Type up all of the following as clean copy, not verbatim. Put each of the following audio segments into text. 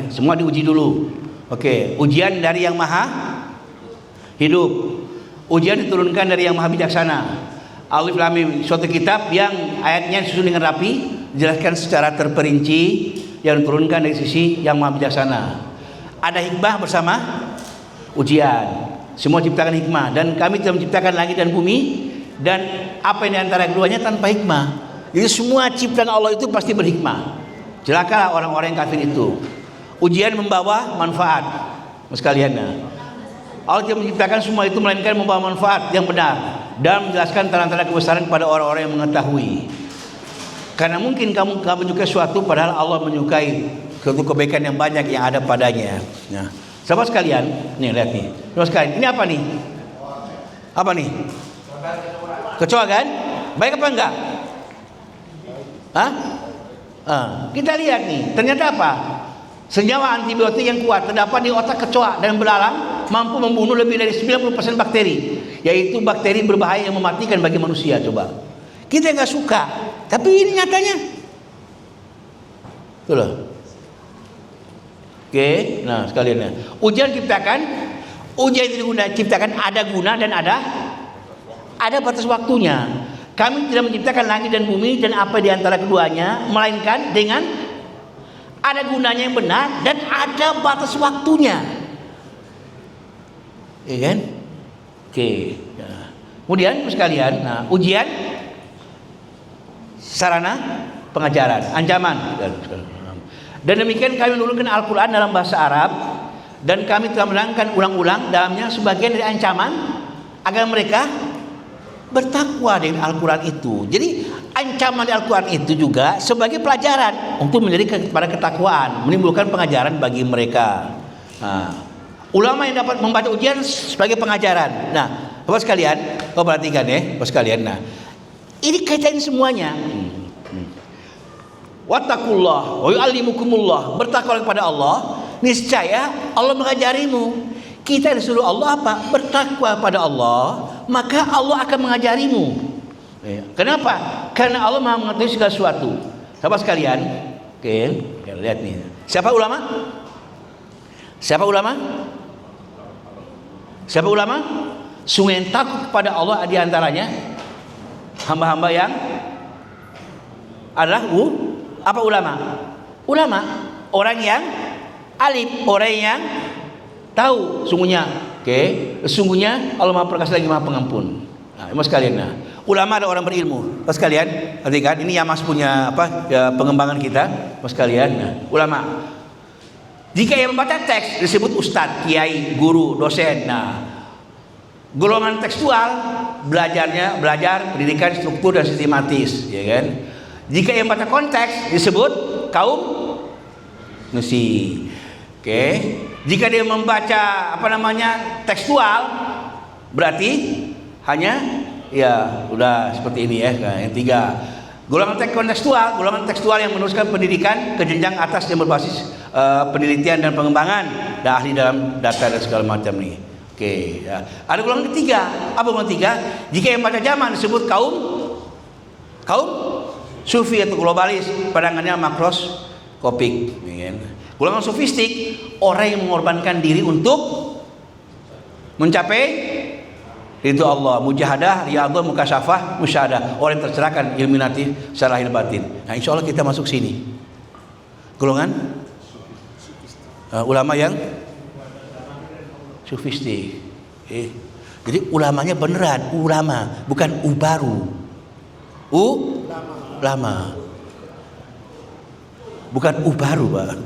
ya. Semua diuji dulu. Oke, ujian dari yang maha hidup. Ujian diturunkan dari yang maha bijaksana. Alif Lam Mim, suatu kitab yang ayatnya disusun dengan rapi, dijelaskan secara terperinci, yang diturunkan dari sisi yang maha bijaksana. Ada hikmah bersama ujian. Semua ciptakan hikmah, dan kami telah menciptakan langit dan bumi dan apa yang diantara keduanya tanpa hikmah. Jadi semua ciptaan Allah itu pasti berhikmah. Celakalah orang-orang yang kafir itu. Ujian membawa manfaat, sekalian. Allah tidak menciptakan semua itu melainkan membawa manfaat yang benar dan menjelaskan tanda-tanda kebesaran kepada orang-orang yang mengetahui. Karena mungkin kamu menyukai sesuatu padahal Allah menyukai suatu kebaikan yang banyak yang ada padanya. Nah, sahabat sekalian, nih lihat nih. Sahabat sekalian, ini apa nih? Apa nih? Kecoa kan? Baik apa enggak? Hah? Kita lihat nih, ternyata apa? Senyawa antibiotik yang kuat terdapat di otak kecoa dan belalang, mampu membunuh lebih dari 90% bakteri, yaitu bakteri berbahaya yang mematikan bagi manusia. Coba. Kita nggak suka, tapi ini nyatanya. Tuh loh. Oke, nah sekalian. Ujian itu diciptakan ada guna dan ada batas waktunya. Kami tidak menciptakan langit dan bumi dan apa di antara keduanya, melainkan dengan ada gunanya yang benar dan ada batas waktunya. Iya kan? Oke. Nah, kemudian sekalian, nah, ujian sarana pengajaran, ancaman. Dan demikian kami menurunkan Al-Quran dalam bahasa Arab, dan kami telah menerangkan ulang-ulang dalamnya sebagian dari ancaman agar mereka bertakwa dengan Al-Quran itu. Jadi ancaman Al-Quran itu juga sebagai pelajaran untuk menjadi kepada ketakwaan, menimbulkan pengajaran bagi mereka. Nah, ulama yang dapat membaca ujian sebagai pengajaran. Nah, Bapak sekalian, kau perhatikan ya, Bapak sekalian. Nah, ini kaitan semuanya. Wattaqullah wa yu'allimukumullah. Bertakwa kepada Allah, niscaya Allah mengajarimu. Kita disuruh Allah apa? Bertakwa pada Allah, maka Allah akan mengajarimu. Kenapa? Karena Allah Maha mengetahui segala sesuatu. Sahabat sekalian, oke, lihat nih. Siapa ulama? Siapa ulama? Siapa ulama? Sungguh yang takut kepada Allah di antaranya hamba-hamba yang adalah apa ulama? Ulama, orang yang alim, orang yang tahu sungguhnya. Oke, sesungguhnya Allah Maha Perkasa lagi Maha Pengampun. Nah, Mas sekalian, nah, ulama ada orang berilmu. Mas sekalian, perhatikan ini yang Mas punya apa? Ya, pengembangan kita, Mas sekalian. Nah, ulama. Jika yang membaca teks disebut ustadz, kiai, guru, dosen. Nah, golongan tekstual belajar pendidikan struktur dan sistematis, ya kan? Jika yang baca konteks disebut kaum nusi. Oke. Jika dia membaca tekstual, berarti hanya ya udah seperti ini ya. Nah, yang tiga, golongan tekstual yang meneruskan pendidikan ke jenjang atas yang berbasis penelitian dan pengembangan dan ahli dalam data dan segala macam nih. Oke, ya. Ada golongan ketiga. Apa golongan ketiga? Jika yang baca zaman disebut kaum sufi atau globalis, pandangannya makroskopik. Golongan sofistik, orang yang mengorbankan diri untuk mencapai ridho Allah, mujahadah, riyadhah, mukasyafah, musyahadah, orang yang tercerahkan ilminatif secara lahir batin. Nah, insya Allah kita masuk sini. Golongan ulama yang sofistik. Jadi ulamanya beneran, ulama, bukan ubaru. Ulama. Bukan ubaru, Pak.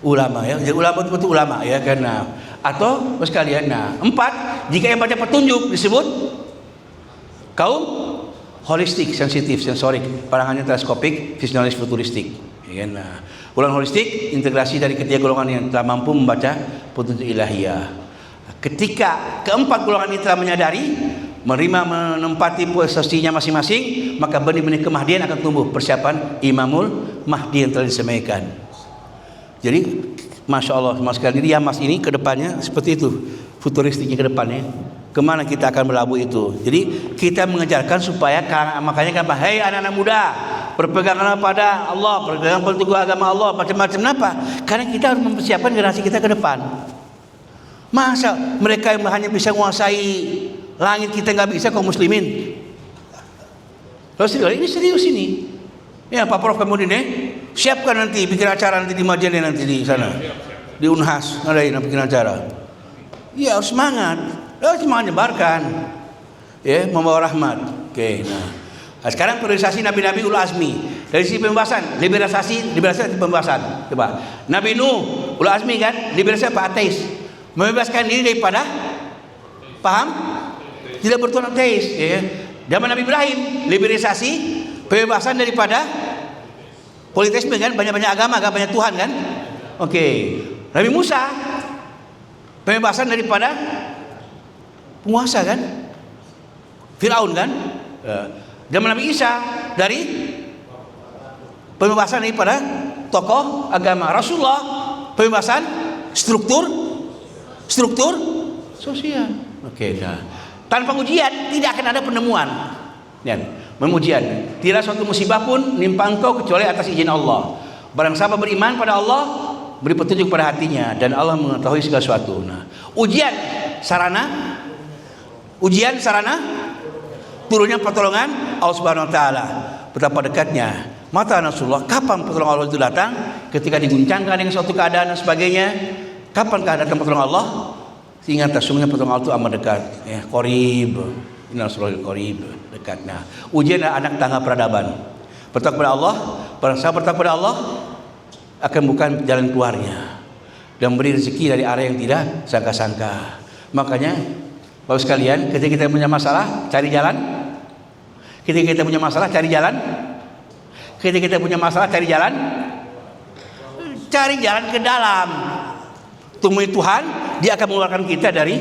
Ulama ya. Jadi ulama itu betul ulama ya, karena atau sekalian. Nah, 4, jika yang baca petunjuk disebut kaum holistik, sensitif, sensorik, pandangannya teleskopik, visionaris, futuristik. Ya, nah, golongan holistik integrasi dari ketiga golongan yang telah mampu membaca petunjuk ilahiyah. Ketika keempat golongan ini telah menyadari, menerima, menempati posisinya masing-masing, maka benih-benih kemahdian akan tumbuh. Persiapan Imamul Mahdi yang telah disemaikan. Jadi, masya Allah, mas sekalian, dia mas ini ke depannya seperti itu, futuristiknya ke depannya. Kemana kita akan berlabuh itu? Jadi kita mengejarkan supaya, makanya kan, hei anak-anak muda, berpeganglah pada Allah, berpegang pada teguh agama Allah, macam-macam. Kenapa? Karena kita harus mempersiapkan generasi kita ke depan. Masa mereka yang hanya bisa menguasai langit, kita nggak bisa kaum muslimin? Ini serius ini. Ya Pak Prof kemudian siapkan nanti bikin acara nanti di Majalaya, nanti di sana di Unhas ngadain bikin acara. Ya harus semangat, harus menyebarkan, ya membawa rahmat. Oke, nah sekarang priorisasi nabi-nabi ulul azmi dari sisi pembebasan, liberasi pembebasan. Coba Nabi Nuh ulul azmi kan, liberasi apa? Ateis, membebaskan diri daripada paham tidak bertuhan ateis. Ya. Zaman Nabi Ibrahim liberasi pembebasan daripada politeisme kan, banyak-banyak agama, banyak Tuhan kan. Oke. Nabi Musa pembebasan daripada penguasa kan, Firaun kan. Zaman Nabi Isa dari pembebasan daripada tokoh agama. Rasulullah pembebasan struktur sosial. Oke, nah. Tanpa ujian tidak akan ada penemuan. Ya, memujian. Tidak suatu musibah pun nimpa engkau kecuali atas izin Allah. Barang siapa beriman pada Allah, beri petunjuk pada hatinya, dan Allah mengetahui segala sesuatu. Nah, ujian sarana turunnya pertolongan Allah Subhanahu wa taala. Betapa dekatnya mata Rasulullah. Kapan pertolongan Allah itu datang? Ketika diguncangkan dengan suatu keadaan dan sebagainya. Kapankah datang pertolongan Allah? Ingat, sesungguhnya pertolongan Allah itu amat dekat. Ya, qarib. Inna Rasulul qarib, dekat. Nah, ujian adalah anak tangga peradaban. Bertakwa kepada Allah, barang siapa bertakwa kepada Allah akan bukan jalan keluarnya dan beri rezeki dari arah yang tidak sangka-sangka. Makanya Bapak sekalian, ketika kita punya masalah, cari jalan. Ketika kita punya masalah, cari jalan. Ketika kita punya masalah, cari jalan. Cari jalan ke dalam. Temui Tuhan, Dia akan mengeluarkan kita dari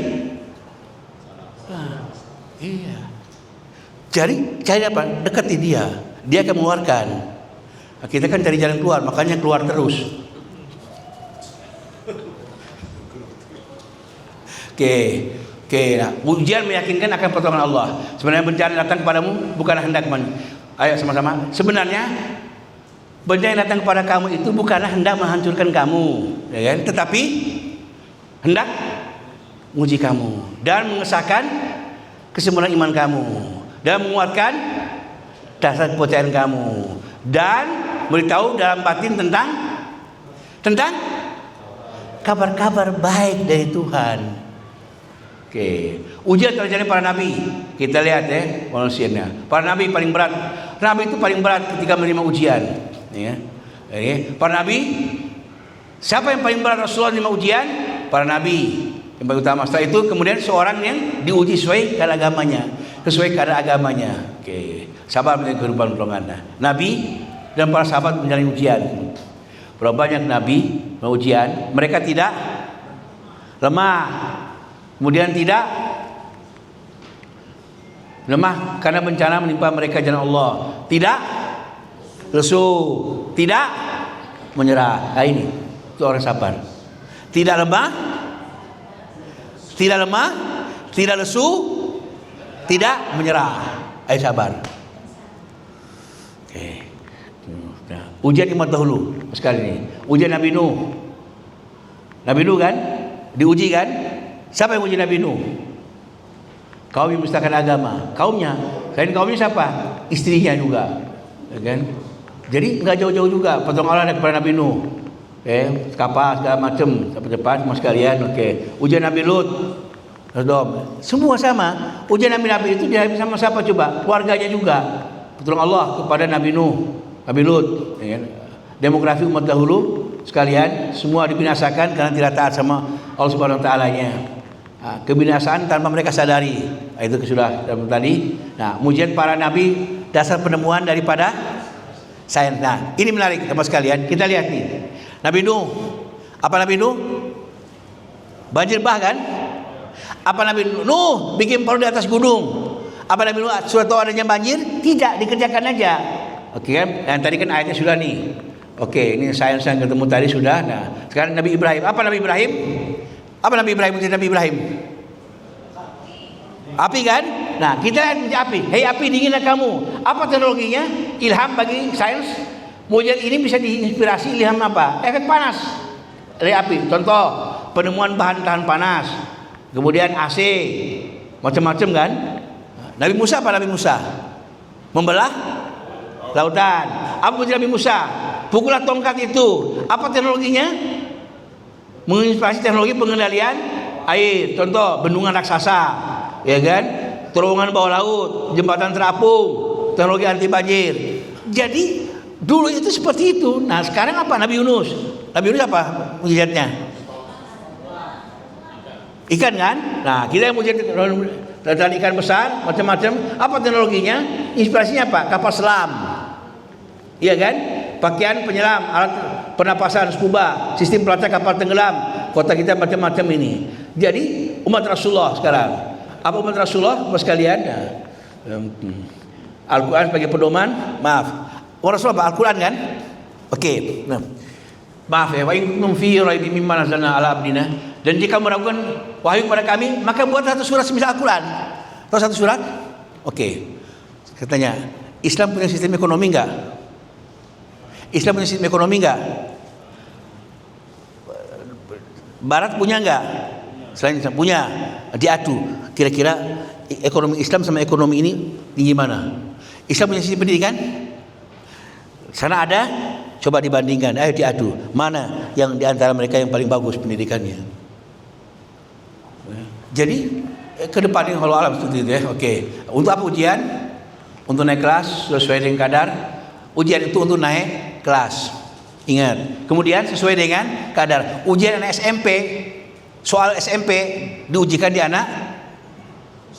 iya. Cari apa? Dekati Dia. Dia akan mengeluarkan. Nah, kita kan cari jalan keluar, makanya keluar terus. Oke, nah, ujian meyakinkan akan pertolongan Allah. Sebenarnya bencana datang kepadamu bukanlah hendak ayo sama-sama. Sebenarnya bencana yang datang kepada kamu itu bukanlah hendak menghancurkan kamu, ya kan? Tetapi hendak menguji kamu dan mengesahkan kesempurnaan iman kamu dan menguatkan dasar kepercayaan kamu dan beritahu dalam batin tentang kabar-kabar baik dari Tuhan. Oke, ujian terjadi para nabi. Kita lihat ya manusianya. Para nabi paling berat. Nabi itu paling berat ketika menerima ujian. Ya. Para nabi. Siapa yang paling berat Rasulullah menerima ujian? Para nabi yang paling utama. Setelah itu kemudian seorang yang diuji sesuai keadaan agamanya, sesuai keadaan agamanya. Oke, sabar menjalani kehidupan pertolongan. Nabi dan para sahabat menjalani ujian. Berapa banyak nabi ujian, mereka tidak lemah, kemudian tidak lemah karena bencana menimpa mereka jalan Allah, tidak lesu, tidak menyerah. Nah, ini itu orang sabar. Tidak lemah, tidak lesu, tidak menyerah. Ayo sabar. Oke. Nah, ujian umat dahulu sekali ini. Ujian Nabi Nuh. Nabi Nuh kan diuji kan? Siapa yang uji Nabi Nuh? Kaum yang mendustakan agama. Kaumnya. Selain kaumnya siapa? Istrinya juga. Ya kan? Jadi enggak jauh-jauh juga pertolongan Allah kepada Nabi Nuh. Kapal segala macam cepat-cepat semua sekalian. Oke. Ujian Nabi Lut, Sodom, semua sama. Ujian Nabi itu dihadapi sama siapa coba? Keluarganya juga. Pertolongan Allah kepada Nabi Nuh, Nabi Lut. Ya. Demografi umat dahulu sekalian semua dibinasakan karena tidak taat sama Allah Subhanahu Wa Taala-nya. Nah, kebinasaan tanpa mereka sadari. Nah, itu sudah tadi. Nah, ujian para nabi dasar penemuan daripada sains. Nah, ini menarik teman sekalian. Kita lihat nih. Nabi Nuh, apa Nabi Nuh? Banjir bah kan? Apa Nabi Nuh bikin perahu di atas gunung? Apa Nabi Nuh sudah tahu adanya banjir? Tidak, dikerjakan aja. Oke kan? Yang tadi kan ayatnya sudah nih. Oke, ini sains yang ketemu tadi sudah. Nah, sekarang Nabi Ibrahim. Apa Nabi Ibrahim? Apa Nabi Ibrahim? Nabi Ibrahim? Api kan? Nah, kita lihat api. Hei api, dinginlah kamu. Apa teknologinya? ilham bagi sains. Mukjizat ini bisa diinspirasi ilham apa? Efek panas dari api. Contoh, penemuan bahan tahan panas. Kemudian AC, macam-macam kan? Nabi Musa apa Nabi Musa? Membelah lautan. Apa mukjizat Nabi Musa? Pukulah tongkat itu. Apa teknologinya? Menginspirasi teknologi pengendalian air. Contoh, bendungan raksasa, ya kan? Terowongan bawah laut, jembatan terapung, teknologi anti banjir. Jadi dulu itu seperti itu. Nah sekarang apa? Nabi Yunus. Nabi Yunus apa mujizatnya? Ikan kan? Nah kita yang mujizat ikan besar, macam-macam. Apa teknologinya? Inspirasinya apa? Kapal selam, iya kan? Pakaian penyelam, alat pernapasan scuba, sistem pelacak kapal tenggelam. Kota kita macam-macam ini. Jadi umat Rasulullah sekarang. Apa umat Rasulullah Bapak sekalian? Al-Quran sebagai pedoman. Maaf, umat Rasulullah Al-Quran kan? Oke. Nah, maaf ya. Wa in kuntum fi raibin mimma nazzalna ala abdina. Dan jika meragukan wahyu kepada kami, maka buat satu surat semisal Al-Quran. Tahu satu surat? Oke. Katanya, Islam punya sistem ekonomi enggak? Islam punya sistem ekonomi enggak? Barat punya enggak? Selain Islam punya, diadu. Kira-kira ekonomi Islam sama ekonomi ini gimana? Islam punya sistem pendidikan? Sana ada, coba dibandingkan. Ayo diadu. Mana yang diantara mereka yang paling bagus pendidikannya? Jadi ke depan ini kalau alam seperti itu ya. Oke. Untuk apa ujian? Untuk naik kelas sesuai dengan kadar. Ujian itu untuk naik kelas. Ingat. Kemudian sesuai dengan kadar. Ujian anak SMP, soal SMP diujikan di anak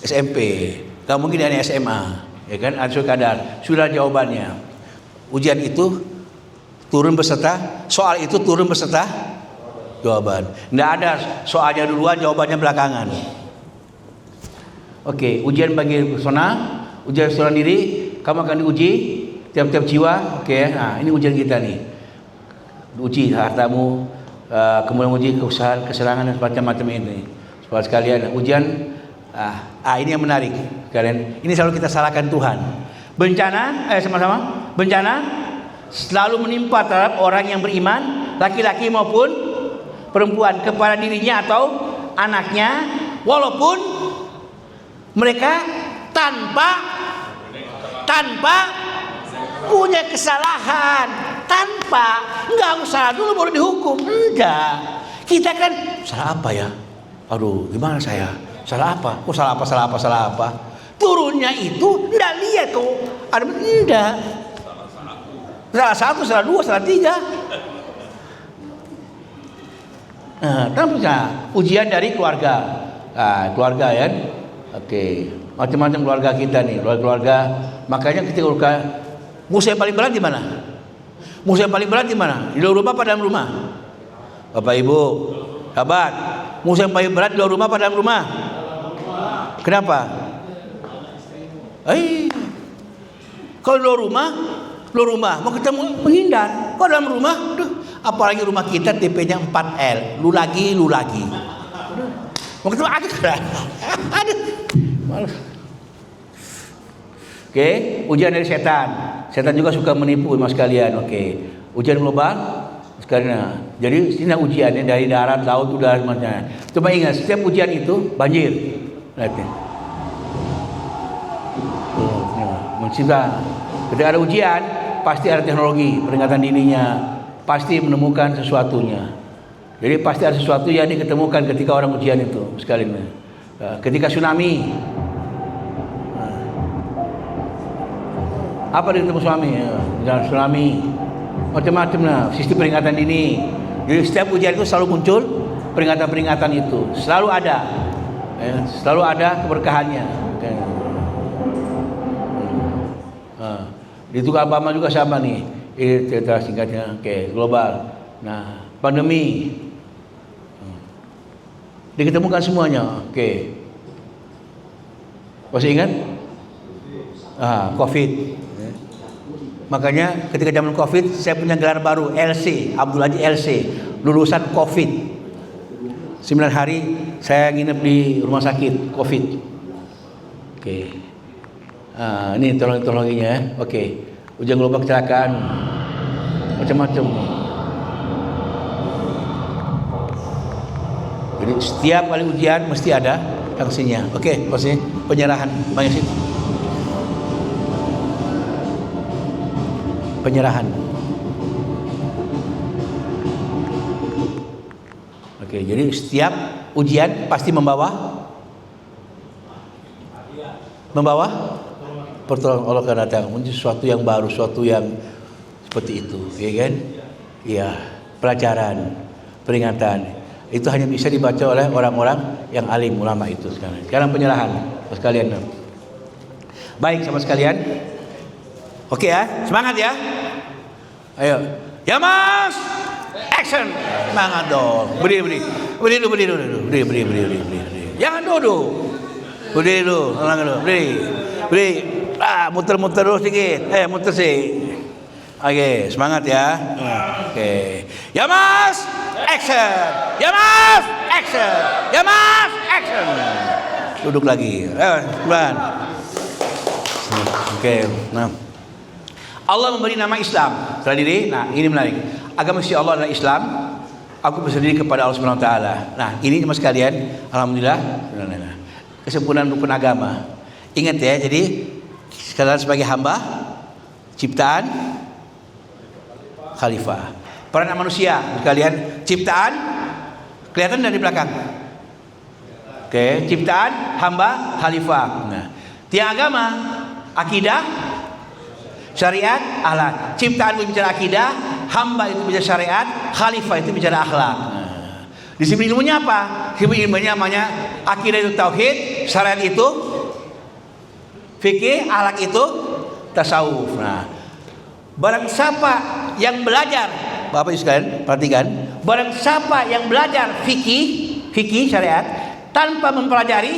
SMP. Gak mungkin di anak SMA, ya kan? Sesuai kadar. Sudah jawabannya. Ujian itu turun beserta soal itu turun beserta jawaban. Tidak ada soalnya duluan, jawabannya belakangan. Oke, ujian bagi personal, ujian personal diri, kamu akan diuji tiap-tiap jiwa. Oke, nah ini ujian kita nih. Uji hartamu, kemudian uji keusahaan, keserangan dan macam-macam ini. Soal sekalian, ujian. Ini yang menarik, kalian. Ini selalu kita salahkan Tuhan. Bencana, sama-sama. Bencana selalu menimpa terhadap orang yang beriman, laki-laki maupun perempuan, kepada dirinya atau anaknya, walaupun mereka tanpa punya kesalahan, nggak usah dulu baru dihukum. Enggak, kita kan salah apa ya? Aduh, gimana saya? Salah apa? Oh salah apa? Turunnya itu enggak lihat kok. Ada enggak? Salah satu, salah dua, salah tiga. Nah, tanpa ujian dari keluarga. Nah, keluarga ya. Oke, macam-macam keluarga kita nih, keluarga. Makanya ketika musuh yang paling berat di mana? Musuh yang paling berat di mana? Di luar rumah apa dalam rumah? Bapak Ibu, sahabat, musuh yang paling berat di luar rumah apa dalam rumah? Kenapa? Kalau luar rumah mau ketemu menghindar. Kalau dalam rumah, apalagi rumah kita tipe-nya 4L, lu lagi. Mau ketemu aduh, malas. Oke, ujian dari setan. Setan juga suka menipu mas kalian. Oke, ujian global sekarang. Jadi sini ujiannya dari darat, laut, udara semuanya. Coba ingat, setiap ujian itu banjir. Lihat. Mencipta. Ketika ada ujian, pasti ada teknologi peringatan dininya, pasti menemukan sesuatunya. Jadi pasti ada sesuatu yang diketemukan ketika orang ujian itu sekalian. Ketika tsunami, apa yang ketemu tsunami, macam-macam lah sistem peringatan dini. Jadi setiap ujian itu selalu muncul peringatan-peringatan itu, selalu ada, selalu ada keberkahannya. Di tukang Alabama juga sama nih. Ini cerita singkatnya. Oke, global. Nah, pandemi diketemukan semuanya. Oke. Masih ingat? Covid. Makanya ketika zaman Covid saya punya gelar baru LC, Abdul Haji LC, lulusan Covid. 9 hari saya nginep di rumah sakit Covid. Oke. Ini teknologinya ya. Oke. ujian gelombang kecelakaan, macam-macam. Jadi setiap kali ujian mesti ada sanksinya. Oke, pasti penyerahan banyak sih. Penyerahan. Oke, jadi setiap ujian pasti membawa pertolongan Allah akan datang, menjadi sesuatu yang baru, sesuatu yang seperti itu, ya kan? Iya, pelajaran, peringatan. Itu hanya bisa dibaca oleh orang-orang yang alim, ulama itu sekarang. Sekarang penyerahan, sekalian. Baik, sama sekalian. Oke ya, semangat ya. Ayo, ya Mas, action. Semangat dong. Berdiri. Jangan duduk. Berdiri dulu, berdiri. Muter-muter dulu sedikit. Muter sih. Oke, semangat ya. Oke. Ya Mas, action. Ya Mas, action. Ya Mas, action. Duduk lagi. Pelan. Oke. Nah, Allah memberi nama Islam. Setelah diri. Nah, ini menarik. Agama sisi Allah adalah Islam. Aku berserah diri kepada Allah Subhanahu wa taala. Nah, ini sama sekalian, alhamdulillah, kesempurnaan rukun agama. Ingat ya, jadi sekalian sebagai hamba ciptaan khalifah. Peran manusia sekalian ciptaan kelihatan dari belakang. Oke, ciptaan hamba khalifah. Nah, tiang agama, akidah, syariat, akhlak. Ciptaan itu bicara akidah, hamba itu bicara syariat, khalifah itu bicara akhlak. Nah, disiplin ilmunya apa? Disiplin ilmunya namanya akidah itu tauhid, syariat itu fikih, akhlak itu tasawuf. Nah, barang siapa yang belajar, Bapak Ibu sekalian, perhatikan, barang siapa yang belajar fikih syariat tanpa mempelajari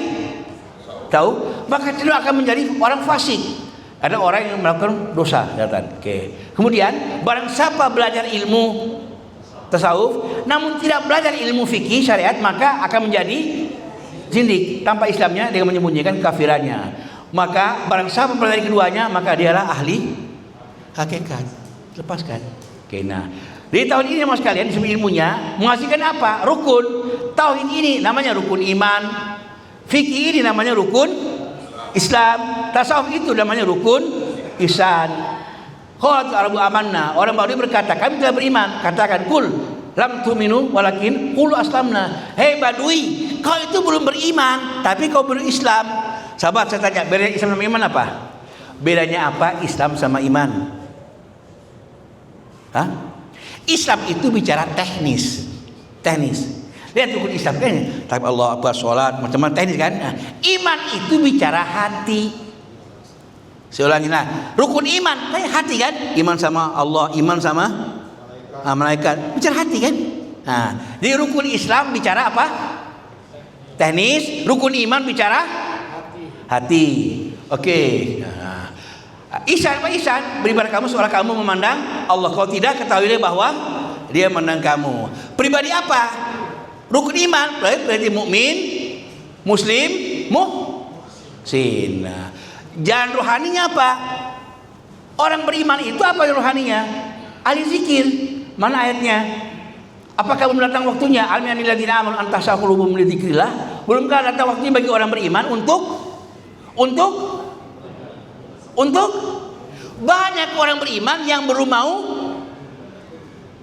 tahu, maka tidak akan menjadi orang fasik. Ada orang yang melakukan dosa, Oke. Kemudian barang siapa belajar ilmu tasawuf namun tidak belajar ilmu fikih syariat, maka akan menjadi zindik. Tanpa Islamnya dia menyembunyikan kafirannya. Maka barang siapa mempelajari keduanya, maka dialah ahli hakikat. Lepaskan. Oke, nah, di tahun ini mas kalian disebut ilmunya menghasilkan apa? Rukun. Tauhid ini namanya rukun iman. Fikih ini namanya rukun Islam. Tasawuf itu namanya rukun ihsan. Qalat Arabu amanna. Orang Badui berkata, kami telah beriman. Katakan, kul lam tu'minu walakin qulu aslamna. Hei Badui, kau itu belum beriman, tapi kau berislam. Sahabat, saya tanya, bedanya Islam sama iman apa? Bedanya apa Islam sama iman? Hah? Islam itu bicara teknis. Lihat rukun Islam kan, tapi Allah Akbar, sholat, macam-macam teknis kan. Nah, iman itu bicara hati. Saya ulangi, nah, rukun iman kan hati kan, iman sama Allah, iman sama malaikat, bicara hati kan. Nah, di rukun Islam bicara apa? Teknis. Rukun iman bicara hati. Oke. Nah, ihsan apa ihsan? Beribadah kamu seolah kamu memandang Allah. Kalau tidak, ketahuilah bahwa Dia memandang kamu. Pribadi apa? Rukun iman berarti mukmin, muslim, muhsin. Nah, jalan rohaninya apa? Orang beriman itu apa rohaninya? Ahli zikir. Mana ayatnya? Apakah belum datang waktunya? Al-minanil ladzina amanu an tasha qulubuhum li dzikrillah. Belumkah datang waktunya bagi orang beriman untuk banyak orang beriman yang baru mau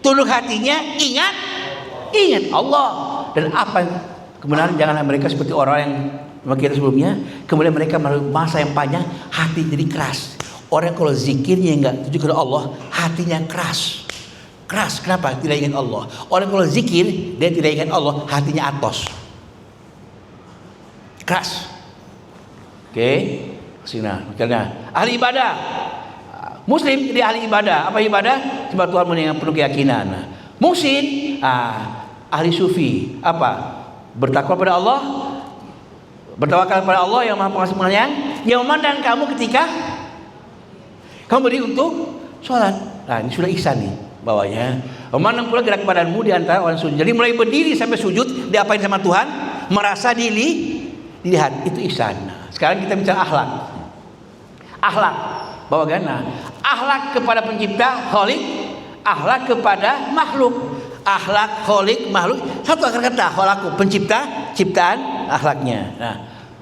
tunduk hatinya ingat Allah. Dan apa kebenaran, janganlah mereka seperti orang yang kita sebelumnya. Kemudian mereka melalui masa yang panjang hati jadi keras. Orang kalau zikirnya enggak tuju kepada Allah, hatinya keras. Kenapa? Tidak ingat Allah. Orang kalau zikir dia tidak ingat Allah, hatinya atos, keras. Oke, sini. Misalnya ahli ibadah, muslim jadi ahli ibadah. Apa ibadah? Sebab Tuhan yang penuh keyakinan. Nah, muhsin, ahli sufi, apa? Bertakwa pada Allah, bertawakal pada Allah yang Maha Pengasih Penyayang, yang memandang kamu ketika kamu berdiri untuk sholat. Nah, ini sudah ihsan nih bawahnya. Memandang pula gerak badanmu di antara orang sujud. Jadi mulai berdiri sampai sujud diapain sama Tuhan, merasa dilihat, itu ihsan. Nah, sekarang kita bicara akhlak. Bawa gana. Akhlak kepada pencipta, Khalik, akhlak kepada makhluk. Akhlak, Khalik, makhluk, satu akar kata, khalaku, pencipta, ciptaan, akhlaknya. Nah,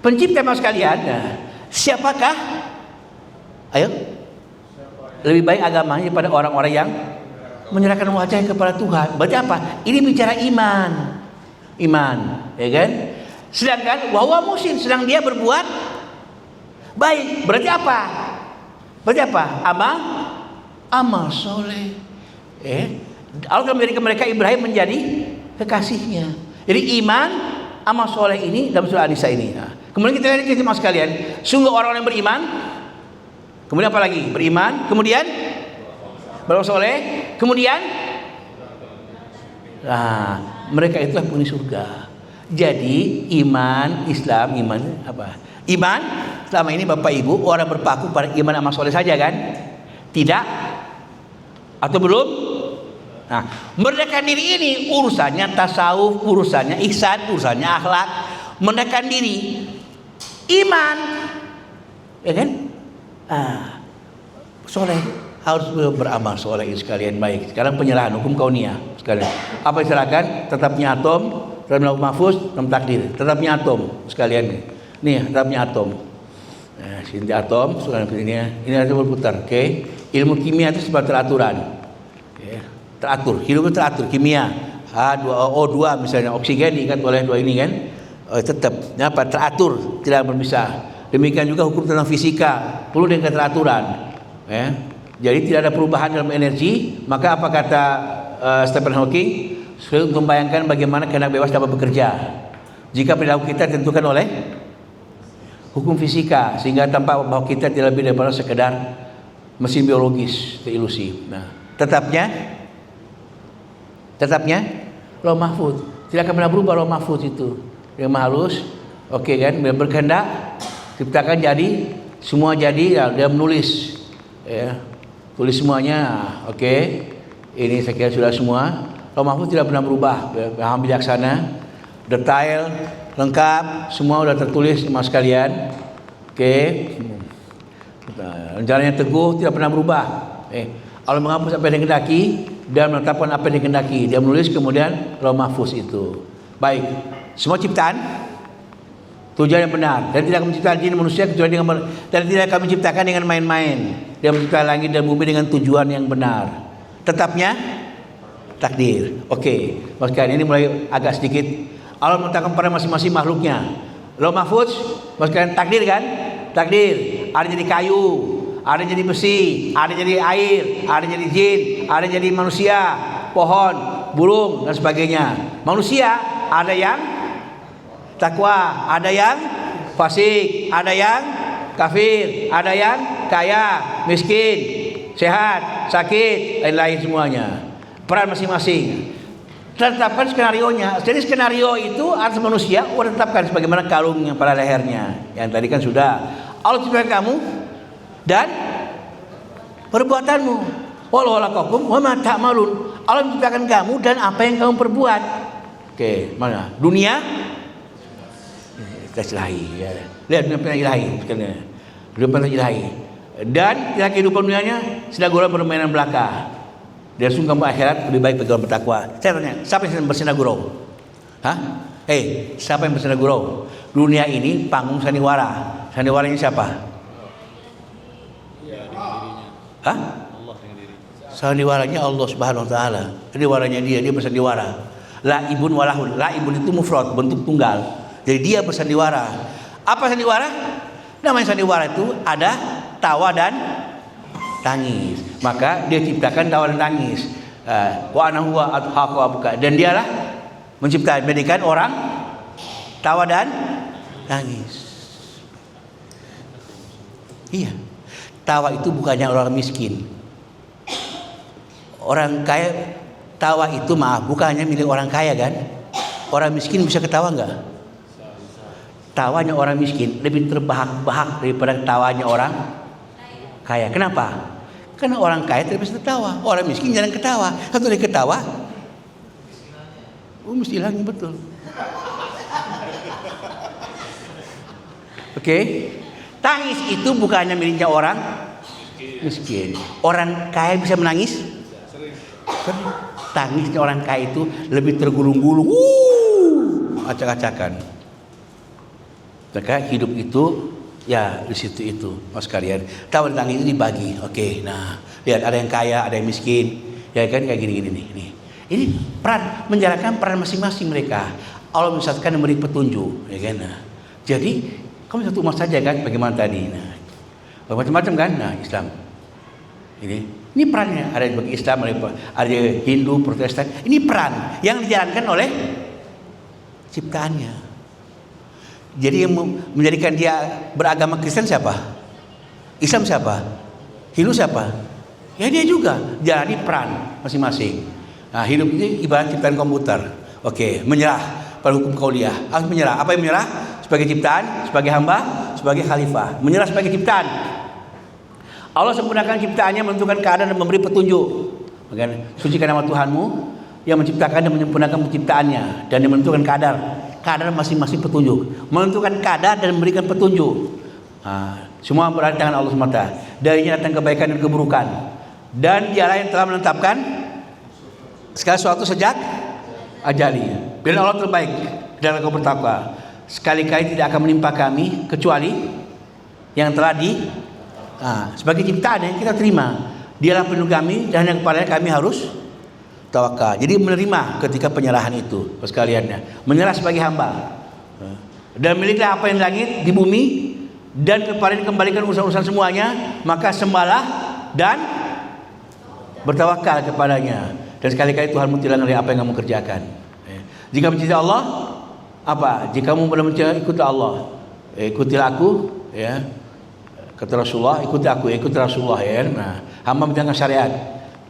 pencipta mas sekalian, nah, siapakah? Ayo. Lebih baik agamanya daripada orang-orang yang menyerahkan wajahnya kepada Tuhan. Berarti apa? Ini bicara iman. Iman, ya kan? Sedangkan wahwa muhsin, sedang dia berbuat baik. Berarti apa? Berarti apa? Amal soleh. Allah memberikan mereka Ibrahim menjadi kekasihnya. Jadi iman, amal soleh ini dalam surah An-Nisa ini. Nah, kemudian kita lihat mas sekalian, sungguh orang-orang yang beriman. Kemudian apa lagi? Beriman, kemudian beramal soleh, kemudian mereka itulah penghuni surga. Jadi iman, Islam, iman apa? Iman selama ini Bapak Ibu orang berpaku pada iman amal soleh saja kan? Tidak? Atau belum? Nah, merdekakan diri ini urusannya tasawuf, urusannya ihsan, urusannya akhlak. Merdekakan diri iman, ya kan? Soleh harus beramal soleh sekalian baik. Sekarang penyerahan hukum kauniyah sekalian. Apa diserahkan? Tetapnya atom, dalam mahfuz, dalam takdir. Tetapnya atom sekalian. Nih, tetapnya atom. Nah, sini atom, ini ada berputar. Oke. Ilmu kimia itu seperti aturan. Okay. Teratur, hidup itu teratur. Kimia H2O2 misalnya, oksigen diikat oleh dua ini kan. Tetap apa? Teratur, tidak berpisah. Demikian juga hukum tentang fisika perlu dengan keteraturan. Jadi tidak ada perubahan dalam energi. Maka apa kata Stephen Hawking? Sulit membayangkan bagaimana kehendak bebas dapat bekerja jika perilaku kita ditentukan oleh hukum fisika, sehingga tanpa bahwa kita tidak lebih daripada sekedar mesin biologis, ilusi. Nah, tetapnya Lauh Mahfuz tidak akan pernah berubah. Lauh Mahfuz itu yang halus, oke kan? Berkehendak ciptakan jadi semua jadi, ya, dia menulis, ya, tulis semuanya, oke. Ini saya kira sudah semua. Lauh Mahfuz tidak pernah berubah, paham bijaksana, detail, lengkap, semua sudah tertulis mas sekalian, oke. Rencananya teguh, tidak pernah berubah. Allah menghapus apa yang dikehendaki dan menetapkan apa yang dikehendaki. Dia menulis kemudian Lauh Mahfuz itu. Baik, semua ciptaan tujuan yang benar, dan tidak akan menciptakan jin manusia kecuali dengan dan tidak akan menciptakan dengan main-main. Dia menciptakan langit dan bumi dengan tujuan yang benar. Tetapnya takdir. Oke, maksudnya ini mulai agak sedikit. Allah menetapkan pada masing-masing makhluknya. Lauh Mahfuz, maksudnya takdir kan? Takdir. Ada jadi kayu, ada jadi besi, ada jadi air, ada jadi jin, ada jadi manusia, pohon, burung dan sebagainya. Manusia ada yang takwa, ada yang fasik, ada yang kafir, ada yang kaya, miskin, sehat, sakit, lain-lain semuanya. Peran masing-masing. Tetapkan skenarionya. Jadi skenario itu atas manusia sudah tetapkan sebagaimana kalung yang pada lehernya. Yang tadi kan sudah. Allah ciptakan kamu dan perbuatanmu. Wallahu khalaqakum wa ma ta'malun. Allah menciptakan kamu dan apa yang kamu perbuat. Oke, mana? Dunia kita ilahi, ya. Lihat dunia ilahi sekalian. Dunia ilahi. Dan tidak kehidupan dunianya sedang gurau permainan belaka. Dan sungguh kamu akhirat lebih baik bagi orang bertakwa. Saya tanya, siapa yang bersenang gurau? Siapa yang bersenang gurau? Dunia ini panggung sandiwara. Sandiwaranya siapa? Allah dengan dirinya. Sandiwaranya Allah Subhanahu wa taala. Sandiwaranya dia bersandiwara. Laibun walahun. Laibun itu mufrad, bentuk tunggal. Jadi dia bersandiwara. Apa sandiwara? Namanya sandiwara itu ada tawa dan tangis. Maka dia ciptakan tawa dan tangis. Wa anahu wa adhaqa wa buka. Dan dialah menciptakan, menjadikan orang tawa dan tangis. Iya. Tawa itu bukannya orang miskin. Orang kaya, tawa itu bukannya milik orang kaya kan? Orang miskin bisa ketawa enggak? Tawanya orang miskin lebih terbahak-bahak daripada tawanya orang kaya. Kenapa? Karena orang kaya tidak bisa tertawa, orang miskin jarang ketawa. Satu dia ketawa, mesti hilangnya betul. Oke. Tangis itu bukannya miliknya orang Miskin. Orang kaya bisa menangis? Tangisnya orang kaya itu lebih tergulung-gulung, acak-acakan. Maka hidup itu ya di situ itu, mas kalian. Tahu tentang itu dibagi. Oke, nah lihat ada yang kaya, ada yang miskin, ya kan kayak gini-gini nih. Ini peran menjalankan peran masing-masing mereka. Allah misalkan memberi petunjuk, ya kan. Nah, jadi kamu satu umat saja kan, bagaimana tadi? Nah, macam-macam kan? Nah, Islam. Ini perannya. Ada bagi Islam, ada Hindu, Protestan. Ini peran yang dijalankan oleh ciptaannya. Jadi yang menjadikan dia beragama Kristen siapa? Islam siapa? Hindu siapa? Ya dia juga jalani peran masing-masing. Nah, hidup ini ibarat ciptaan komputer. Oke, menyerah pada hukum kauliyah. Harus menyerah. Apa yang menyerah? Sebagai ciptaan, sebagai hamba, sebagai khalifah. Menyerah sebagai ciptaan. Allah sempurnakan ciptaannya, menentukan keadaan dan memberi petunjuk. Maka sucikan nama Tuhanmu yang menciptakan dan menyempurnakan penciptaannya dan yang menentukan keadaan masing-masing petunjuk. Menentukan keadaan dan memberikan petunjuk. Semua berada di tangan Allah semata. Darinya datang kebaikan dan keburukan. Dan dialah yang telah menetapkan segala sesuatu sejak ajali. Pilihan Allah terbaik dalam kau bertakwa. Sekali-kali tidak akan menimpa kami kecuali yang telah sebagai ciptaan yang kita terima. Dialah pelindung kami dan yang kepadanya kami harus tawakal. Jadi menerima ketika penyerahan itu, sekaliannya. Menyerah sebagai hamba. Dan miliklah apa yang di langit, di bumi, dan kepadanya kembalikan urusan-urusan semuanya. Maka sembahlah dan bertawakal kepadanya. Dan sekali-kali Tuhanmu tidak mengenai apa yang kamu kerjakan. Jika mencintai Allah, apa? Jika kamu benar mencintai, ikutilah Allah. Ikutilah aku, ya. Kata Rasulullah, ikuti aku, ikuti Rasulullah, ya. Nah, hamba menjalankan syariat.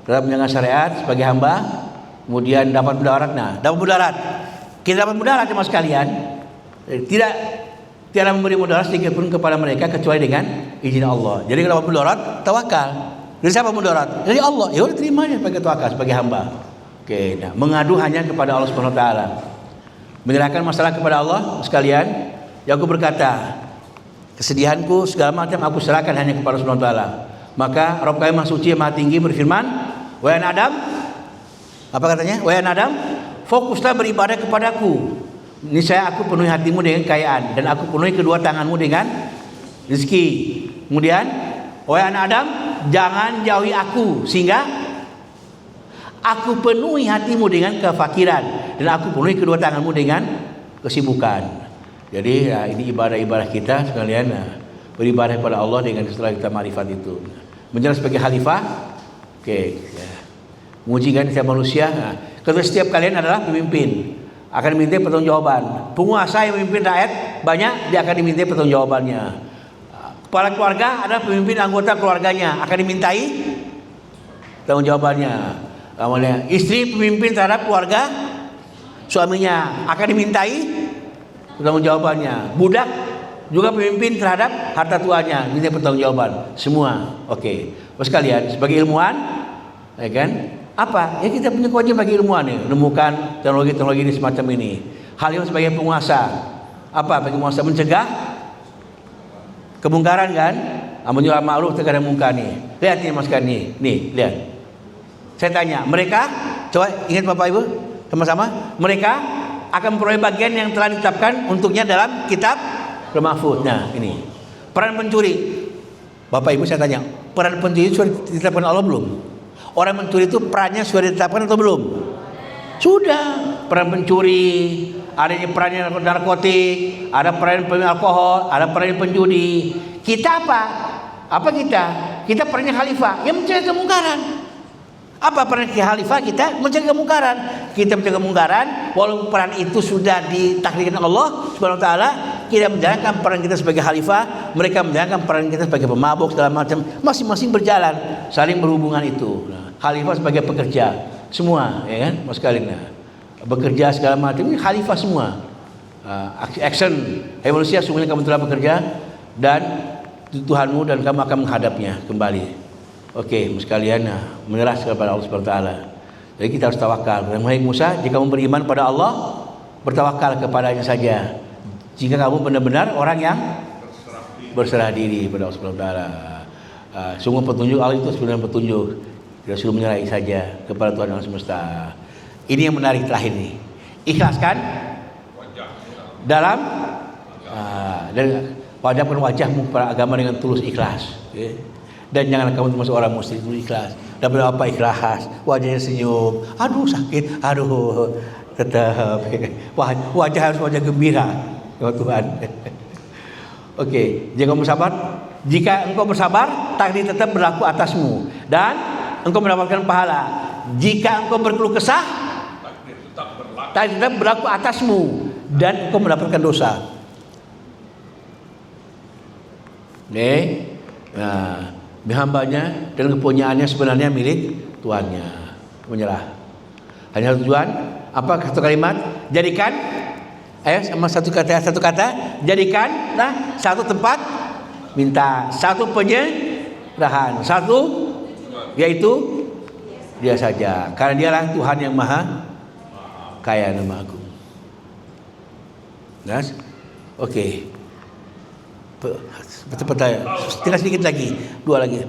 Dalam menjalankan syariat sebagai hamba, kemudian dapat mudarat. Nah, dapat mudarat. Kita dapat mudarat sama sekalian. Tidak memberi mudarat sedikit pun kepada mereka kecuali dengan izin Allah. Jadi kalau dapat mudarat, tawakal. Dari siapa mudarat? Dari Allah. Ya udah terimanya sebagai tawakal, sebagai hamba. Oke, nah, mengadu hanya kepada Allah Subhanahu wa taala. Menyerahkan masalah kepada Allah sekalian. Yakub berkata, kesedihanku segala macam aku serahkan hanya kepada Allah Subhanahu wa taala. Maka Rabb kami Maha Suci Maha Tinggi berfirman, wahai Adam, apa katanya? Wahai Adam, fokuslah beribadah kepadaku. Niscaya aku penuhi hatimu dengan kekayaan dan aku penuhi kedua tanganmu dengan rezeki. Kemudian, wahai anak Adam, jangan jauhi aku sehingga aku penuhi hatimu dengan kefakiran dan aku penuhi kedua tanganmu dengan kesibukan. Jadi ya, ini ibadah-ibadah kita sekalian, beribadah kepada Allah dengan setelah kita marifat itu. Menjadi sebagai khalifah, oke, ya. Mengujikan setiap manusia. Nah, ketika setiap kalian adalah pemimpin, akan diminta pertanggungjawaban. Penguasa yang memimpin rakyat banyak, dia akan diminta pertanggungjawabannya. Kepala keluarga adalah pemimpin anggota keluarganya, akan dimintai pertanggungjawabannya. Kemudian istri pemimpin terhadap keluarga suaminya, akan dimintai pertanggungjawabannya. Budak juga pemimpin terhadap harta tuannya, minta pertanggungjawaban. Semua, oke. Bos kalian sebagai ilmuwan, ya kan? Apa? Ya kita punya kewajiban bagi ilmuwan nih, menemukan teknologi-teknologi ini semacam ini. Hal yang sebagai penguasa, apa? Bagi penguasa mencegah kemungkaran kan? Amrul ma'ruf terkadang mungkar nih. Lihat nih mas kan nih, lihat. Saya tanya, mereka, coba ingat Bapak Ibu sama-sama, mereka akan memperoleh bagian yang telah ditetapkan untuknya dalam kitab Mahfuz. Nah, ini peran pencuri. Bapak Ibu saya tanya, peran pencuri sudah ditetapkan Allah belum? Orang mencuri itu perannya sudah ditetapkan atau belum? Sudah. Peran pencuri, adanya perannya narkotik, ada peran alkohol, ada peran penjudi. Kita apa? Apa kita? Kita perannya khalifah yang mencegah kemungkaran. Apa peran khalifah? Kita mencegah kemungkaran. Kita mencegah kemungkaran, walaupun peran itu sudah ditakdirkan Allah Subhanahu wa taala, kita menjalankan peran kita sebagai khalifah, mereka menjalankan peran kita sebagai pemabuk segala macam, masing-masing berjalan, saling berhubungan itu. Nah, khalifah sebagai pekerja, semua, ya kan, mas kalian, bekerja segala macam ini khalifah semua. Action, manusia sungguhnya kamu telah bekerja dan Tuhanmu dan kamu akan menghadapnya kembali. Oke, sekalian, menyerah kepada Allah Subhanahu wa taala. Jadi kita harus tawakal. Wahai Musa, jika kamu beriman pada Allah, bertawakal kepadanya saja. Jika kamu benar-benar orang yang berserah diri pada Allah Subhanahu wa taala. Semua petunjuk Allah itu sebenarnya petunjuk. Kita suruh menyerahi saja kepada Tuhan Yang Semesta. Ini yang menarik terakhir ini. Ikhlaskan dalam dan wajahkan wajahmu pada agama dengan tulus ikhlas. Okay? Dan jangan kamu termasuk orang musyrik tulus ikhlas. Dan berapa ikhlas, wajahnya senyum. Aduh sakit, aduh tetap. Wajah harus wajah gembira. Ya Tuhan. Okey, jika kamu sabar, jika engkau bersabar, takdir tetap berlaku atasmu dan engkau mendapatkan pahala. Jika engkau berkeluh kesah, takdir tetap berlaku atasmu dan engkau mendapatkan dosa. Nah, hambanya dan kepunyaannya sebenarnya milik Tuannya. Menyerah. Hanya tujuan apa satu kalimat? Jadikan sama satu kata, jadikanlah satu tempat minta, satu penyerahan, satu yaitu Dia saja. Karena Dialah Tuhan yang Maha Kaya dan Maha Agung. Yes? Okey. Pertanyaan. Tinggal sedikit lagi, 2 lagi.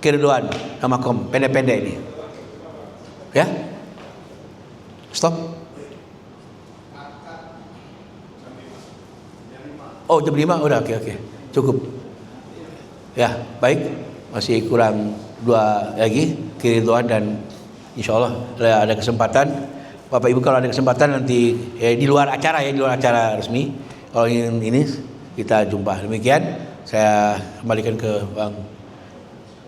Keriduan sama pendek-pendek ini. Ya? Stop. Oh, jam 5 udah, okey. Cukup. Ya, baik. Masih kurang 2 lagi, keriduan dan insyaallah ada kesempatan. Bapak Ibu kalau ada kesempatan nanti di luar acara resmi. Kalau ini kita jumpa. Demikian saya kembalikan ke Bang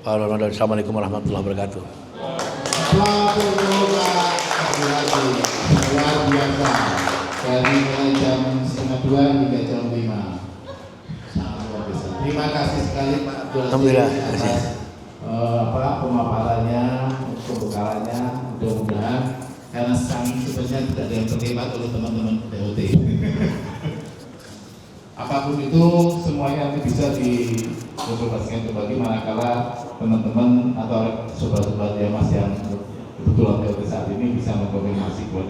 Ramadan. Assalamualaikum warahmatullahi wabarakatuh. Luar biasa. Dari mulai jam 1:30 hingga jam 5. Sangat luar biasa. Terima kasih sekali Pak Abdul Alhamdulillah. atas pemaparannya, pembekalannya. Mudah-mudahan karena kami sebenarnya tidak ada yang terlibat oleh teman-teman DOT. Apapun itu semuanya nanti bisa dikonsultasikan kembali manakala teman-teman atau sobat-sobat Diamas yang kebetulan DOT saat ini bisa mengkonfirmasi kepada